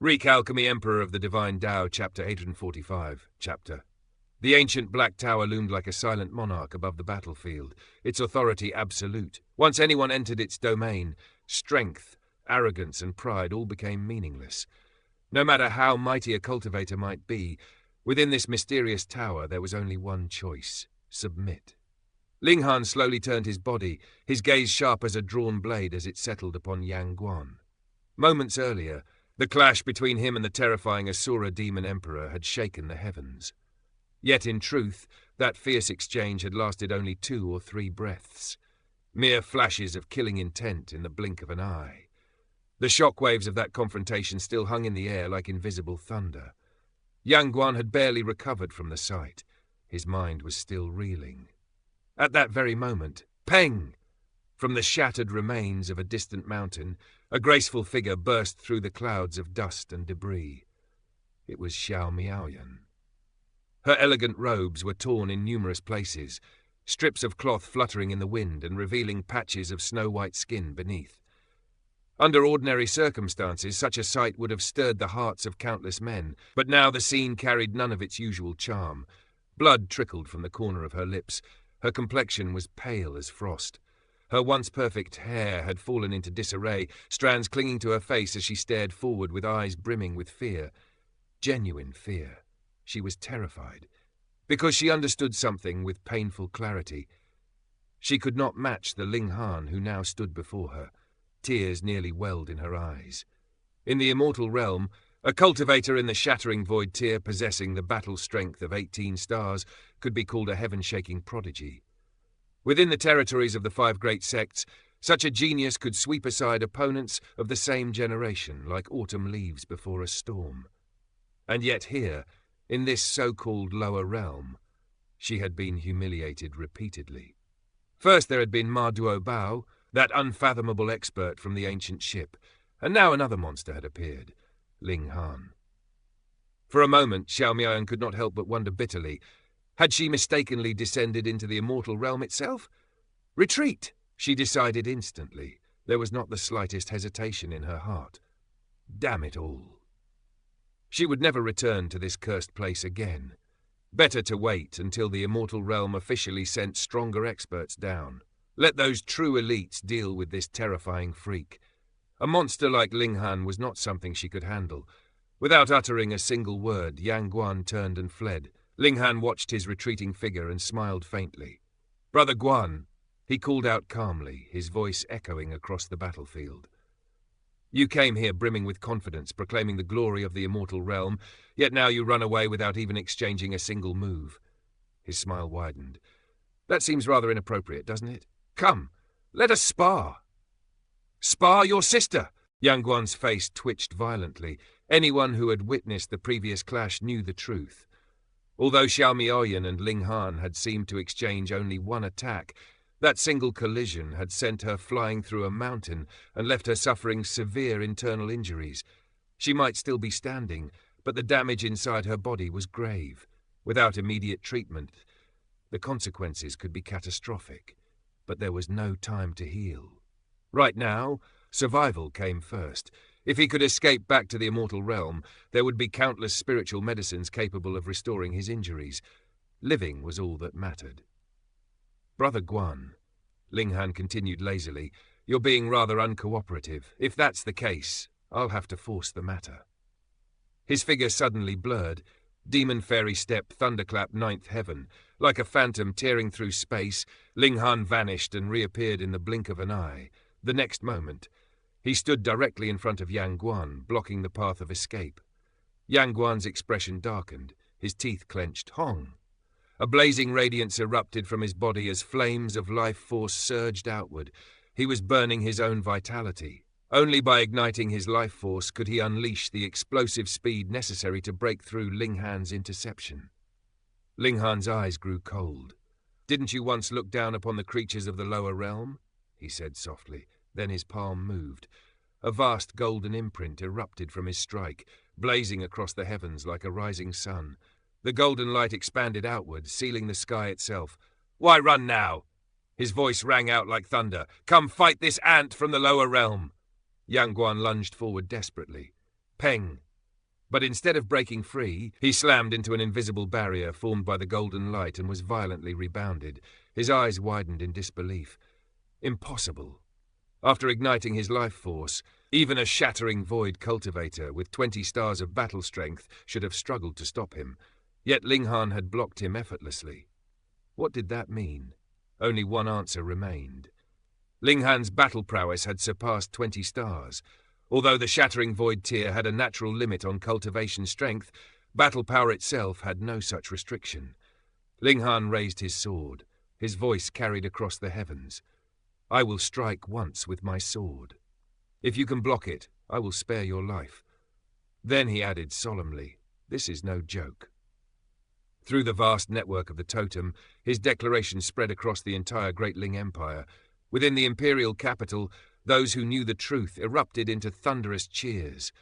Reek Alchemy Emperor of the Divine Dao, Chapter 845, Chapter. The ancient Black Tower loomed like a silent monarch above the battlefield, its authority absolute. Once anyone entered its domain, strength, arrogance, and pride all became meaningless. No matter how mighty a cultivator might be, within this mysterious tower there was only one choice: submit. Ling Han slowly turned his body, his gaze sharp as a drawn blade as it settled upon Yang Guan. Moments earlier, the clash between him and the terrifying Asura demon emperor had shaken the heavens. Yet in truth, that fierce exchange had lasted only 2 or 3 breaths, mere flashes of killing intent in the blink of an eye. The shockwaves of that confrontation still hung in the air like invisible thunder. Yang Guan had barely recovered from the sight. His mind was still reeling. At that very moment, peng! From the shattered remains of a distant mountain, a graceful figure burst through the clouds of dust and debris. It was Xiao Miaoyan. Her elegant robes were torn in numerous places, strips of cloth fluttering in the wind and revealing patches of snow-white skin beneath. Under ordinary circumstances, such a sight would have stirred the hearts of countless men, but now the scene carried none of its usual charm. Blood trickled from the corner of her lips. Her complexion was pale as frost. Her once perfect hair had fallen into disarray, strands clinging to her face as she stared forward with eyes brimming with fear. Genuine fear. She was terrified, because she understood something with painful clarity. She could not match the Ling Han who now stood before her. Tears nearly welled in her eyes. In the immortal realm, a cultivator in the shattering void tier possessing the battle strength of 18 stars could be called a heaven-shaking prodigy. Within the territories of the 5 great sects, such a genius could sweep aside opponents of the same generation like autumn leaves before a storm. And yet here, in this so-called lower realm, she had been humiliated repeatedly. First there had been Ma Duo, that unfathomable expert from the ancient ship, and now another monster had appeared, Ling Han. For a moment, Xiao Miaoyan could not help but wonder bitterly, had she mistakenly descended into the immortal realm itself? Retreat, she decided instantly. There was not the slightest hesitation in her heart. Damn it all. She would never return to this cursed place again. Better to wait until the immortal realm officially sent stronger experts down. Let those true elites deal with this terrifying freak. A monster like Ling Han was not something she could handle. Without uttering a single word, Yang Guan turned and fled. Ling Han watched his retreating figure and smiled faintly. "Brother Guan," he called out calmly, his voice echoing across the battlefield. "You came here brimming with confidence, proclaiming the glory of the immortal realm, yet now you run away without even exchanging a single move." His smile widened. "That seems rather inappropriate, doesn't it? Come, let us spar." "Spar your sister!" Yang Guan's face twitched violently. Anyone who had witnessed the previous clash knew the truth. Although Xiao Miaoyan and Ling Han had seemed to exchange only one attack, that single collision had sent her flying through a mountain and left her suffering severe internal injuries. She might still be standing, but the damage inside her body was grave. Without immediate treatment, the consequences could be catastrophic. But there was no time to heal. Right now, survival came first. If he could escape back to the immortal realm, there would be countless spiritual medicines capable of restoring his injuries. Living was all that mattered. "Brother Guan," Ling Han continued lazily, "you're being rather uncooperative. If that's the case, I'll have to force the matter." His figure suddenly blurred. Demon fairy step thunderclap 9th heaven. Like a phantom tearing through space, Ling Han vanished and reappeared in the blink of an eye. The next moment, he stood directly in front of Yang Guan, blocking the path of escape. Yang Guan's expression darkened, his teeth clenched. Hong! A blazing radiance erupted from his body as flames of life force surged outward. He was burning his own vitality. Only by igniting his life force could he unleash the explosive speed necessary to break through Ling Han's interception. Ling Han's eyes grew cold. "Didn't you once look down upon the creatures of the lower realm?" he said softly. Then his palm moved. A vast golden imprint erupted from his strike, blazing across the heavens like a rising sun. The golden light expanded outward, sealing the sky itself. "Why run now?" His voice rang out like thunder. "Come fight this ant from the lower realm." Yang Guan lunged forward desperately. Peng! But instead of breaking free, he slammed into an invisible barrier formed by the golden light and was violently rebounded. His eyes widened in disbelief. Impossible. After igniting his life force, even a shattering void cultivator with 20 stars of battle strength should have struggled to stop him. Yet Ling Han had blocked him effortlessly. What did that mean? Only one answer remained. Ling Han's battle prowess had surpassed 20 stars. Although the shattering void tier had a natural limit on cultivation strength, battle power itself had no such restriction. Ling Han raised his sword. His voice carried across the heavens. I will strike once with my sword. If you can block it, I will spare your life. Then he added solemnly, this is no joke. Through the vast network of the totem, his declaration spread across the entire Great Ling Empire. Within the imperial capital, those who knew the truth erupted into thunderous cheers.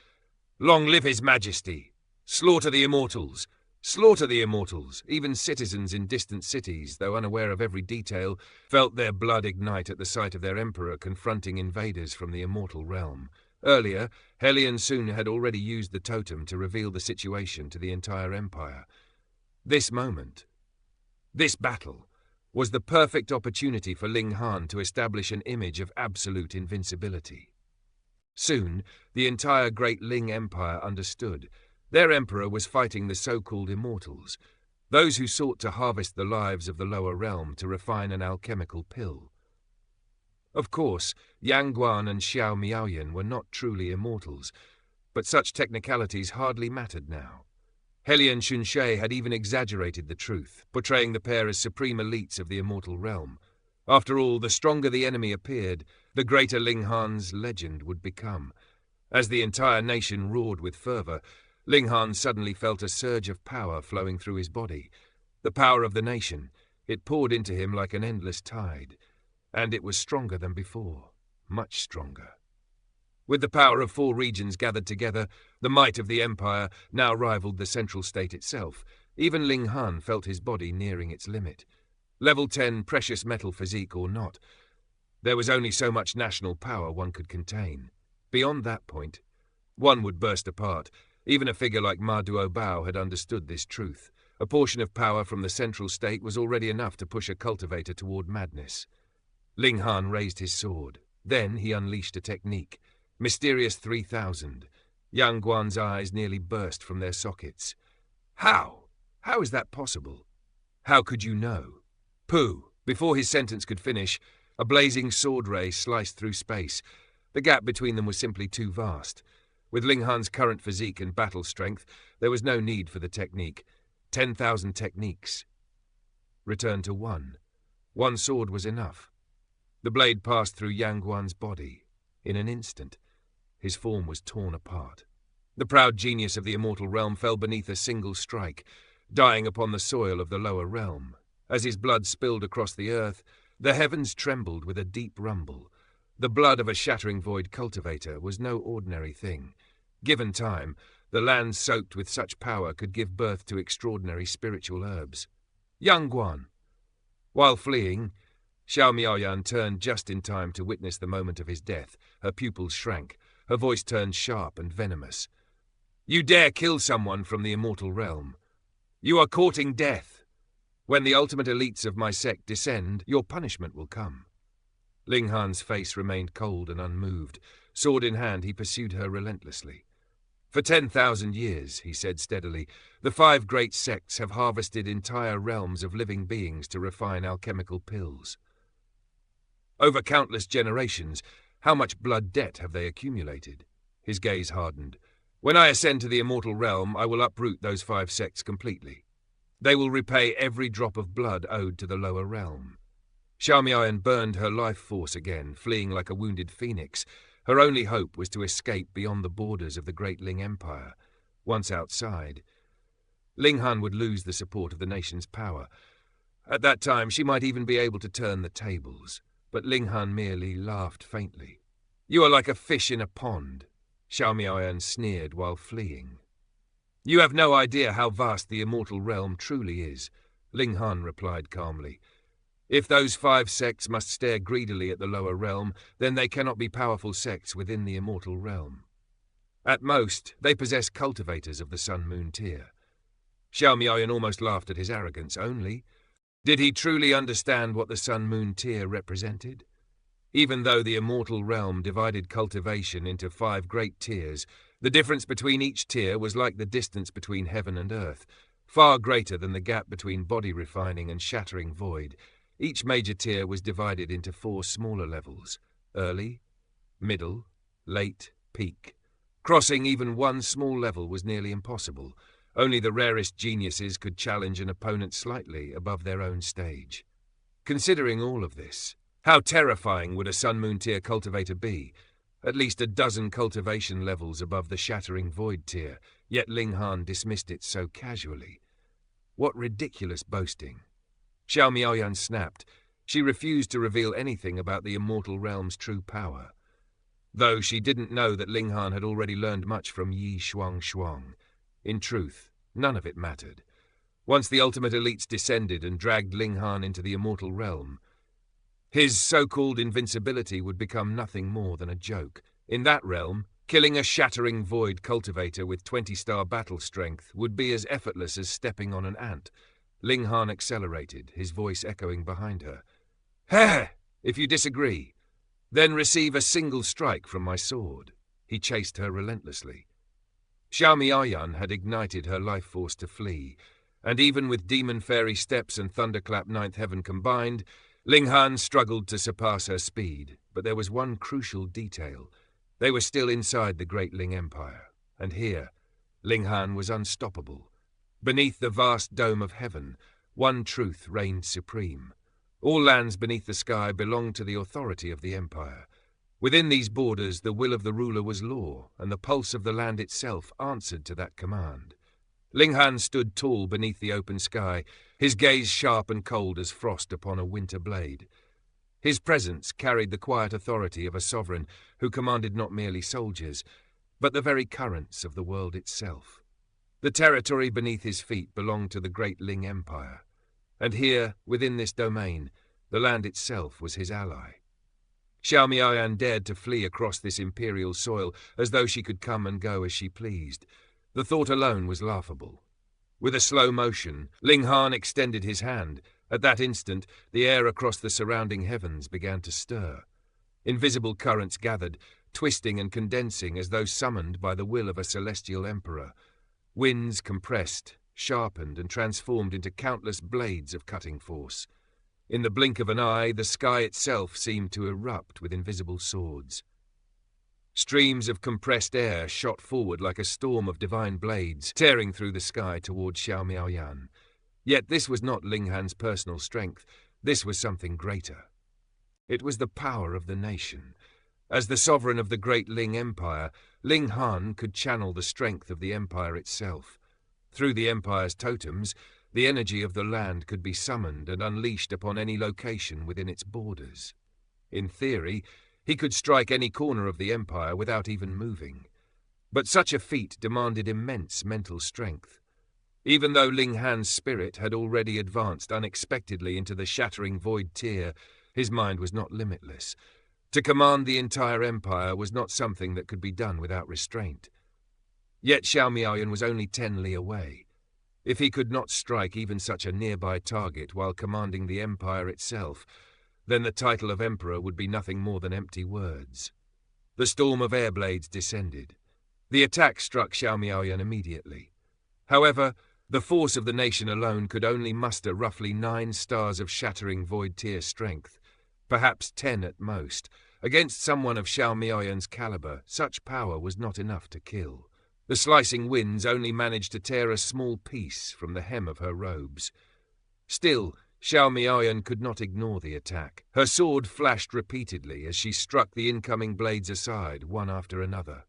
Long live His Majesty! Slaughter the immortals! Slaughter the immortals! Even citizens in distant cities, though unaware of every detail, felt their blood ignite at the sight of their emperor confronting invaders from the immortal realm. Earlier, Hellion Sun had already used the totem to reveal the situation to the entire empire. This moment, this battle, was the perfect opportunity for Ling Han to establish an image of absolute invincibility. Soon, the entire Great Ling Empire understood. Their emperor was fighting the so-called immortals, those who sought to harvest the lives of the lower realm to refine an alchemical pill. Of course, Yang Guan and Xiao Miaoyan were not truly immortals, but such technicalities hardly mattered now. Hellion Xunshe had even exaggerated the truth, portraying the pair as supreme elites of the immortal realm. After all, the stronger the enemy appeared, the greater Ling Han's legend would become. As the entire nation roared with fervor, Ling Han suddenly felt a surge of power flowing through his body. The power of the nation. It poured into him like an endless tide. And it was stronger than before, much stronger. With the power of 4 regions gathered together, the might of the empire now rivaled the central state itself. Even Ling Han felt his body nearing its limit. Level 10 precious metal physique or not, there was only so much national power one could contain. Beyond that point, one would burst apart. Even a figure like Ma Duobao had understood this truth. A portion of power from the central state was already enough to push a cultivator toward madness. Ling Han raised his sword. Then he unleashed a technique. Mysterious 3000. Yang Guan's eyes nearly burst from their sockets. How? How is that possible? How could you know? Pooh! Before his sentence could finish, a blazing sword ray sliced through space. The gap between them was simply too vast. With Ling Han's current physique and battle strength, there was no need for the technique. 10,000 techniques. Return to one. One sword was enough. The blade passed through Yang Guan's body. In an instant, his form was torn apart. The proud genius of the immortal realm fell beneath a single strike, dying upon the soil of the lower realm. As his blood spilled across the earth, the heavens trembled with a deep rumble. The blood of a shattering void cultivator was no ordinary thing. Given time, the land soaked with such power could give birth to extraordinary spiritual herbs. Yang Guan! While fleeing, Xiao Miaoyan turned just in time to witness the moment of his death. Her pupils shrank. Her voice turned sharp and venomous. You dare kill someone from the immortal realm. You are courting death. When the ultimate elites of my sect descend, your punishment will come. Ling Han's face remained cold and unmoved. Sword in hand, he pursued her relentlessly. For 10,000 years, he said steadily, the 5 great sects have harvested entire realms of living beings to refine alchemical pills. Over countless generations, how much blood debt have they accumulated? His gaze hardened. When I ascend to the immortal realm, I will uproot those 5 sects completely. They will repay every drop of blood owed to the lower realm. Xiao Miaoyan burned her life force again, fleeing like a wounded phoenix. Her only hope was to escape beyond the borders of the Great Ling Empire. Once outside, Ling Han would lose the support of the nation's power. At that time, she might even be able to turn the tables. But Ling Han merely laughed faintly. You are like a fish in a pond, Xiao Miaoyan sneered while fleeing. You have no idea how vast the immortal realm truly is, Ling Han replied calmly. If those 5 sects must stare greedily at the lower realm, then they cannot be powerful sects within the immortal realm. At most, they possess cultivators of the Sun-Moon tier. Xiao Miaoyan almost laughed at his arrogance. Only, did he truly understand what the Sun-Moon tier represented? Even though the immortal realm divided cultivation into 5 great tiers, the difference between each tier was like the distance between heaven and earth, far greater than the gap between body refining and shattering void. Each major tier was divided into 4 smaller levels: early, middle, late, peak. Crossing even one small level was nearly impossible. Only the rarest geniuses could challenge an opponent slightly above their own stage. Considering all of this, how terrifying would a Sun-Moon tier cultivator be? At least a dozen cultivation levels above the shattering void tier, yet Ling Han dismissed it so casually. What ridiculous boasting. Xiao Miaoyan snapped. She refused to reveal anything about the immortal realm's true power. Though she didn't know that Ling Han had already learned much from Yi Shuang. In truth, none of it mattered. Once the ultimate elites descended and dragged Ling Han into the immortal realm, his so-called invincibility would become nothing more than a joke. In that realm, killing a shattering void cultivator with 20-star battle strength would be as effortless as stepping on an ant. Ling Han accelerated, his voice echoing behind her. "Heh! If you disagree, then receive a single strike from my sword." He chased her relentlessly. Xiao Miaoyan had ignited her life force to flee, and even with Demon Fairy Steps and Thunderclap Ninth Heaven combined, Ling Han struggled to surpass her speed. But there was one crucial detail. They were still inside the Great Ling Empire, and here, Ling Han was unstoppable. Beneath the vast dome of heaven, one truth reigned supreme. All lands beneath the sky belonged to the authority of the Empire. Within these borders, the will of the ruler was law, and the pulse of the land itself answered to that command. Ling Han stood tall beneath the open sky, his gaze sharp and cold as frost upon a winter blade. His presence carried the quiet authority of a sovereign who commanded not merely soldiers, but the very currents of the world itself. The territory beneath his feet belonged to the Great Ling Empire, and here, within this domain, the land itself was his ally. Xiao Miaoyan dared to flee across this imperial soil as though she could come and go as she pleased. The thought alone was laughable. With a slow motion, Ling Han extended his hand. At that instant, the air across the surrounding heavens began to stir. Invisible currents gathered, twisting and condensing as though summoned by the will of a celestial emperor. Winds compressed, sharpened, and transformed into countless blades of cutting force. In the blink of an eye, the sky itself seemed to erupt with invisible swords. Streams of compressed air shot forward like a storm of divine blades, tearing through the sky toward Xiao Miaoyan. Yet this was not Ling Han's personal strength. This was something greater. It was the power of the nation. As the sovereign of the Great Ling Empire, Ling Han could channel the strength of the empire itself. Through the empire's totems, the energy of the land could be summoned and unleashed upon any location within its borders. In theory, he could strike any corner of the empire without even moving. But such a feat demanded immense mental strength. Even though Ling Han's spirit had already advanced unexpectedly into the shattering void tier, his mind was not limitless. To command the entire empire was not something that could be done without restraint. Yet Xiao Miaoyan was only 10 li away. If he could not strike even such a nearby target while commanding the empire itself, then the title of emperor would be nothing more than empty words. The storm of air blades descended. The attack struck Xiao Miaoyan immediately. However, the force of the nation alone could only muster roughly 9 stars of shattering void tier strength, perhaps 10 at most. Against someone of Xiao Miaoyan's caliber, such power was not enough to kill. The slicing winds only managed to tear a small piece from the hem of her robes. Still, Xiao Miaoyan could not ignore the attack. Her sword flashed repeatedly as she struck the incoming blades aside, one after another.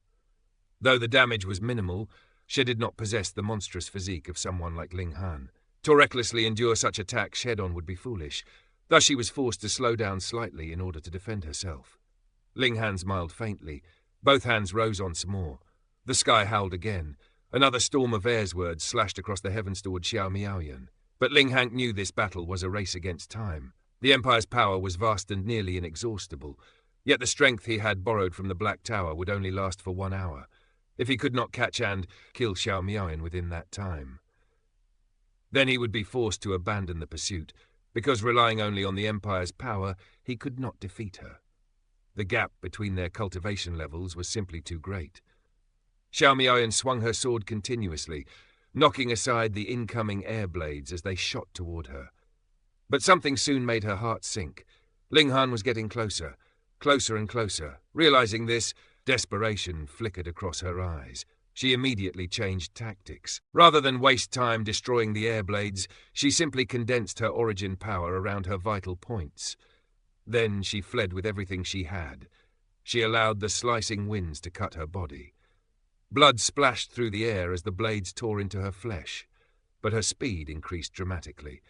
Though the damage was minimal, she did not possess the monstrous physique of someone like Ling Han. To recklessly endure such attacks head-on would be foolish. Thus she was forced to slow down slightly in order to defend herself. Ling Han smiled faintly. Both hands rose once more. The sky howled again. Another storm of air's words slashed across the heavens toward Xiao Miaoyan. But Ling Han knew this battle was a race against time. The Empire's power was vast and nearly inexhaustible, yet the strength he had borrowed from the Black Tower would only last for 1 hour. if he could not catch and kill Xiao Miaoyan within that time. Then he would be forced to abandon the pursuit, because relying only on the Empire's power, he could not defeat her. The gap between their cultivation levels was simply too great. Xiao Miaoyan swung her sword continuously, knocking aside the incoming air blades as they shot toward her. But something soon made her heart sink. Ling Han was getting closer, closer and closer. Realizing this, desperation flickered across her eyes. She immediately changed tactics. Rather than waste time destroying the air blades, she simply condensed her origin power around her vital points. Then she fled with everything she had. She allowed the slicing winds to cut her body. Blood splashed through the air as the blades tore into her flesh, but her speed increased dramatically.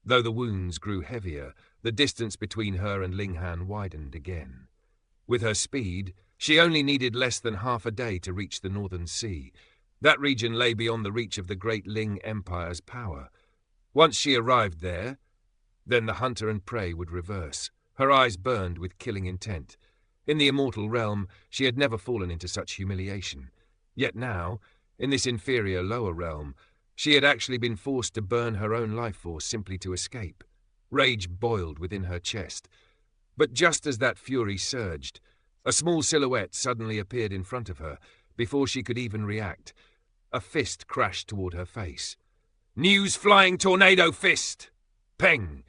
Though the wounds grew heavier, the distance between her and Ling Han widened again. With her speed, she only needed less than half a day to reach the Northern Sea. That region lay beyond the reach of the great Ling Empire's power. Once she arrived there, then the hunter and prey would reverse. Her eyes burned with killing intent. In the immortal realm, she had never fallen into such humiliation. Yet now, in this inferior lower realm, she had actually been forced to burn her own life force simply to escape. Rage boiled within her chest. But just as that fury surged, a small silhouette suddenly appeared in front of her. Before she could even react, a fist crashed toward her face. New's flying tornado fist! Peng!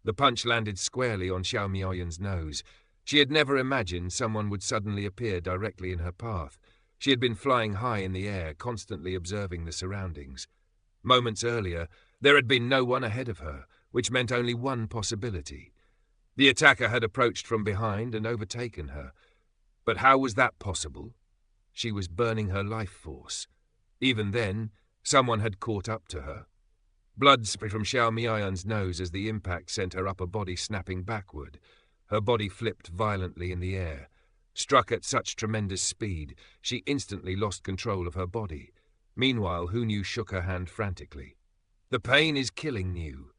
The punch landed squarely on Xiao Miaoyan's nose. She had never imagined someone would suddenly appear directly in her path. She had been flying high in the air, constantly observing the surroundings. Moments earlier, there had been no one ahead of her, which meant only one possibility. The attacker had approached from behind and overtaken her. But how was that possible? She was burning her life force. Even then, someone had caught up to her. Blood sprayed from Xiao Miaoyan's nose as the impact sent her upper body snapping backward. Her body flipped violently in the air. Struck at such tremendous speed, she instantly lost control of her body. Meanwhile, Hu Nu shook her hand frantically. The pain is killing Nu.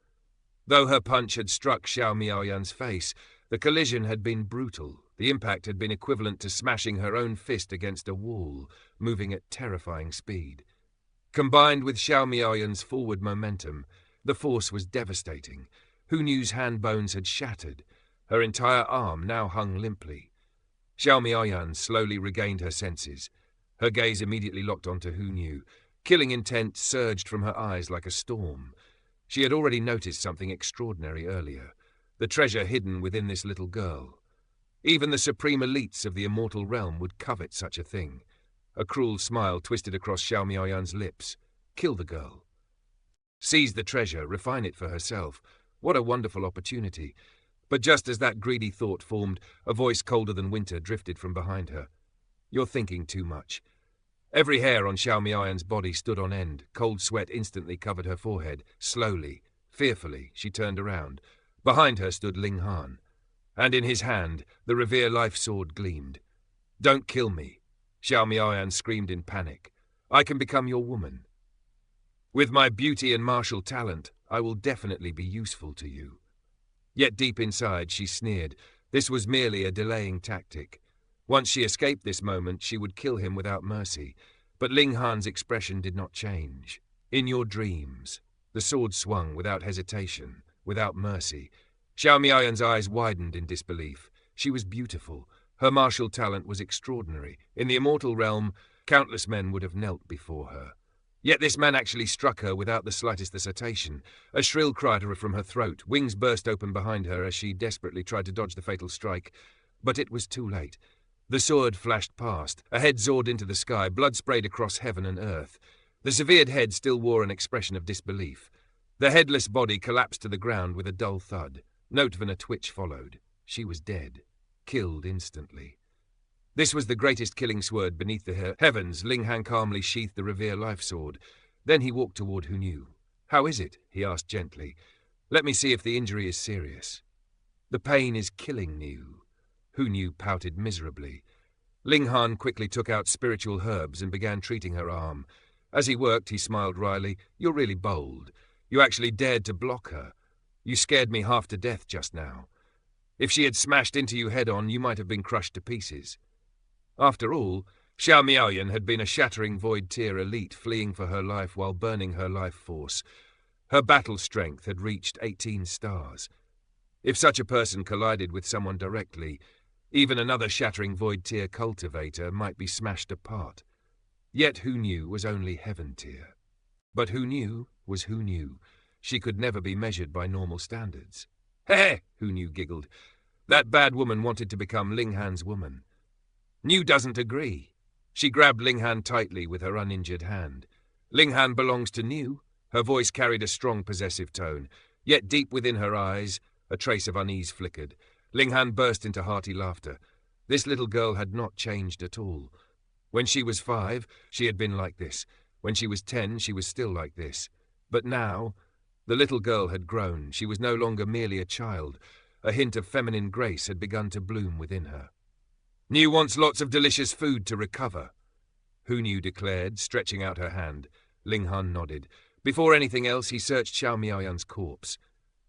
Though her punch had struck Xiao Miaoyan's face, the collision had been brutal. The impact had been equivalent to smashing her own fist against a wall, moving at terrifying speed. Combined with Xiao Miaoyan's forward momentum, the force was devastating. Hu Nu's hand bones had shattered. Her entire arm now hung limply. Xiao Miaoyan slowly regained her senses. Her gaze immediately locked onto Hu Nu. Killing intent surged from her eyes like a storm. She had already noticed something extraordinary earlier, the treasure hidden within this little girl. Even the supreme elites of the immortal realm would covet such a thing. A cruel smile twisted across Xiao Miaoyan's lips. Kill the girl. Seize the treasure, refine it for herself. What a wonderful opportunity. But just as that greedy thought formed, a voice colder than winter drifted from behind her. You're thinking too much. Every hair on Xiao Miaoyan's body stood on end. Cold sweat instantly covered her forehead. Slowly, fearfully, she turned around. Behind her stood Ling Han, and in his hand the Revere life sword gleamed. Don't kill me, Xiao Miaoyan screamed in panic. I can become your woman. With my beauty and martial talent, I will definitely be useful to you. Yet deep inside she sneered. This was merely a delaying tactic. Once she escaped this moment, she would kill him without mercy. But Ling Han's expression did not change. In your dreams. The sword swung without hesitation, without mercy. Xiao Miaoyan's eyes widened in disbelief. She was beautiful. Her martial talent was extraordinary. In the immortal realm, countless men would have knelt before her. Yet this man actually struck her without the slightest hesitation. A shrill cry from her throat. Wings burst open behind her as she desperately tried to dodge the fatal strike. But it was too late. The sword flashed past. A head soared into the sky. Blood sprayed across heaven and earth. The severed head still wore an expression of disbelief. The headless body collapsed to the ground with a dull thud. Note van a twitch followed. She was dead. Killed instantly. This was the greatest killing sword beneath the heavens. Ling Han calmly sheathed the Revere life sword. Then he walked toward Hu Nu. How is it? He asked gently. Let me see if the injury is serious. The pain is killing Nu. Hu Nu pouted miserably. Ling Han quickly took out spiritual herbs and began treating her arm. As he worked, he smiled wryly. You're really bold. You actually dared to block her. You scared me half to death just now. If she had smashed into you head-on, you might have been crushed to pieces. After all, Xiao Miaoyan had been a shattering void tier elite fleeing for her life while burning her life force. Her battle strength had reached 18 stars. If such a person collided with someone directly, even another shattering void tier cultivator might be smashed apart. Yet Hu Nu was only heaven tier. But Hu Nu was Hu Nu. She could never be measured by normal standards. Heh, Hu Nu giggled. That bad woman wanted to become Ling Han's woman. Nu doesn't agree. She grabbed Ling Han tightly with her uninjured hand. Ling Han belongs to Nu. Her voice carried a strong possessive tone, yet deep within her eyes, a trace of unease flickered. Ling Han burst into hearty laughter. This little girl had not changed at all. When she was 5, she had been like this. When she was 10, she was still like this. But now, the little girl had grown. She was no longer merely a child. A hint of feminine grace had begun to bloom within her. Nu wants lots of delicious food to recover, Hu Nu declared, stretching out her hand. Ling Han nodded. Before anything else, he searched Xiao Miaoyan's corpse.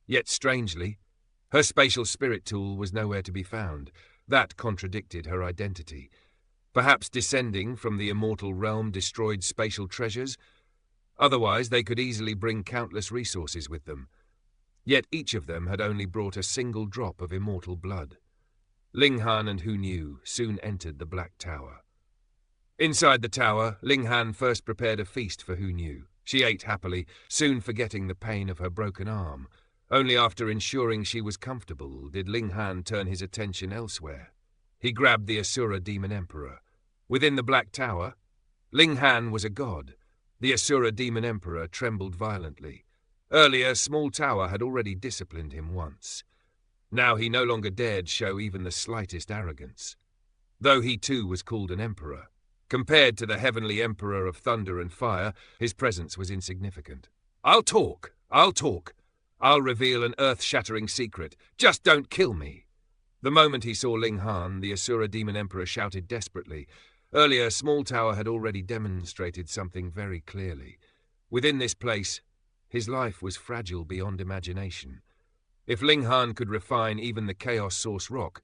Yet strangely, her spatial spirit tool was nowhere to be found. That contradicted her identity. Perhaps descending from the immortal realm destroyed spatial treasures? Otherwise, they could easily bring countless resources with them. Yet each of them had only brought a single drop of immortal blood. Ling Han and Hu Nu soon entered the Black Tower. Inside the tower, Ling Han first prepared a feast for Hu Nu. She ate happily, soon forgetting the pain of her broken arm. Only after ensuring she was comfortable did Ling Han turn his attention elsewhere. He grabbed the Asura Demon Emperor. Within the Black Tower, Ling Han was a god. The Asura Demon Emperor trembled violently. Earlier, Small Tower had already disciplined him once. Now he no longer dared show even the slightest arrogance. Though he too was called an emperor, compared to the heavenly emperor of thunder and fire, his presence was insignificant. I'll talk. I'll reveal an earth-shattering secret. Just don't kill me. The moment he saw Ling Han, the Asura Demon Emperor shouted desperately. Earlier, Small Tower had already demonstrated something very clearly. Within this place, his life was fragile beyond imagination. If Ling Han could refine even the Chaos Source rock,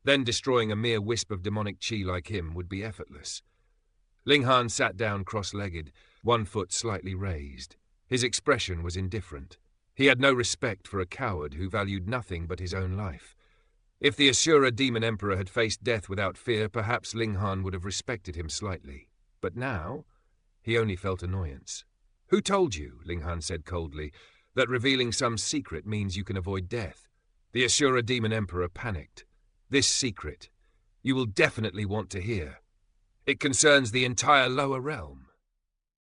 then destroying a mere wisp of demonic chi like him would be effortless. Ling Han sat down cross-legged, one foot slightly raised. His expression was indifferent. He had no respect for a coward who valued nothing but his own life. If the Asura Demon Emperor had faced death without fear, perhaps Ling Han would have respected him slightly. But now, he only felt annoyance. Who told you, Ling Han said coldly, that revealing some secret means you can avoid death? The Asura Demon Emperor panicked. This secret, you will definitely want to hear. It concerns the entire lower realm.